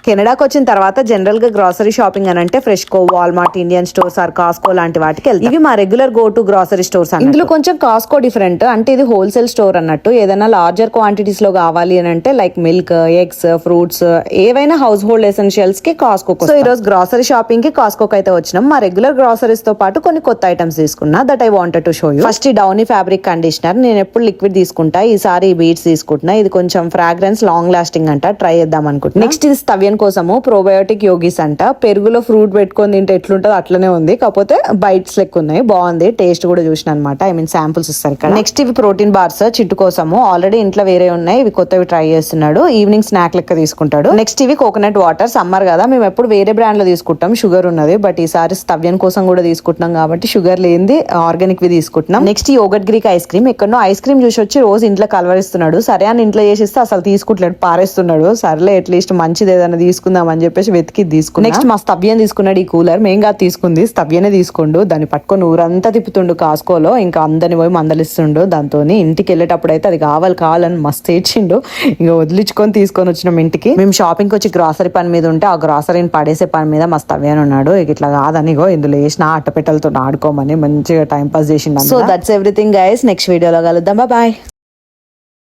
కెనడాకి వచ్చిన తర్వాత జనరల్ గా గ్రాసరీ షాపింగ్ అని అంటే ఫ్రెష్కో, వాల్మార్ట్, ఇండియన్ స్టోర్స్ ఆర్ కాస్కో లాంటి వాటికి వెళ్తాం. ఇవి మా regular go to grocery stores. ఇందులో కొంచెం కాస్కో డిఫరెంట్, అంటే ఇది హోల్సేల్ స్టోర్ అన్నట్టు. ఏదైనా లార్జర్ క్వాంటిటీస్ లో కావాలి అని అంటే లైక్ మిల్క్, ఎగ్స్, ఫ్రూట్స్, ఏవైనా హౌస్ హోల్డ్ ఎసెన్షియల్స్ కి కాస్కో. సో ఈ రోజు గ్రాసరీ షాపింగ్ కి కాస్కోకి అయితే వచ్చినాం. మా రెగ్యులర్ గ్రాసరీస్ తో పాటు కొన్ని కొత్త ఐటమ్స్ తీసుకున్నా, that I wanted to show you. First ఈ డౌనీ ఫ్యాబ్రిక్ కండిషనర్. నేను ఎప్పుడు లిక్విడ్ తీసుకుంటా, ఈసారి ఈ బీట్స్ తీసుకుంటున్నా. ఇది కొంచెం ఫ్రాగ్రెన్స్ లాంగ్ లాస్టింగ్ అంట, ట్రై చేద్దాం అనుకుంటున్నా. నెక్స్ట్ ఇది స్తవ్యం కోసము ప్రోబయోటిక్ యోగిస్ అంట. పెరుగులో ఫ్రూట్ పెట్టుకొని తింటే ఎట్లుంటదో అట్లనే ఉంది, కాకపోతే బైట్స్ లెక్క ఉన్నాయి. బాగుంది, టేస్ట్ కూడా చూసిన అనమాట. ఐ మీన్ శాంపుల్స్ ఇస్తారు ఇక్కడ. నెక్స్ట్ ఇవి ప్రోటీన్ బార్స్ చిట్టు కోసము. ఆల్రెడీ ఇంట్లో వేరే ఉన్నాయి, ఇవి కొత్తవి ట్రై చేస్తున్నాడు. ఈవినింగ్ స్నాక్ లెక్క తీసుకుంటాడు. నెక్స్ట్ ఇవి కోకోనట్ వాటర్. సమ్మర్ కదా, మేము ఎప్పుడు వేరే బ్రాండ్ లో తీసుకుంటాం, షుగర్ ఉన్నది. బట్ ఈసారి స్తవ్యం కోసం కూడా తీసుకుంటున్నాం కాబట్టి షుగర్ లేనిది ఆర్గానిక్ వి తీసుకుంటున్నాం. Next yoghurt Greek ice cream. ఎక్కడో ఐస్ క్రీమ్ చూసి వచ్చి రోజు ఇంట్లో కలవరిస్తున్నాడు. సరే అని ఇంట్లో చేసిస్తే అసలు తీసుకుంటలేడు, పారేస్తున్నాడు. సర్లే అట్లీస్ట్ మంచిది ఏదైనా తీసుకుందాం అని చెప్పేసి వెతికి తీసుకున్నాం. నెక్స్ట్ మా స్తవ్యం తీసుకున్నాడు ఈ కూలర్. మేం కాదు తీసుకుంది, స్తవ్యనే తీసుకోండు. దాన్ని పట్టుకొని ఊరంతా తిప్పుతుండు కాస్కోలో. ఇంకా అందరిని పోయి మందలిస్తుండు దాంతో. ఇంటికి వెళ్ళేటప్పుడు అయితే అది కావాలని మస్తు ఏడ్చిండు. ఇంకా వదిలించుకొని తీసుకొని వచ్చినాం ఇంటికి. మేము షాపింగ్ వచ్చి గ్రాసరీ పని మీద ఉంటే ఆ గ్రాసరీని పడేసే పని మీద మా స్తవ్యం ఉన్నాడు. ఇట్లా కాదని ఇందులో వేసిన అట్టపెట్టలతో ఆడుకోమని మంచిగా టైం పాస్ చేసిండు. So that's everything guys. Next వీడియోలో కలుద్దాం, బాయ్.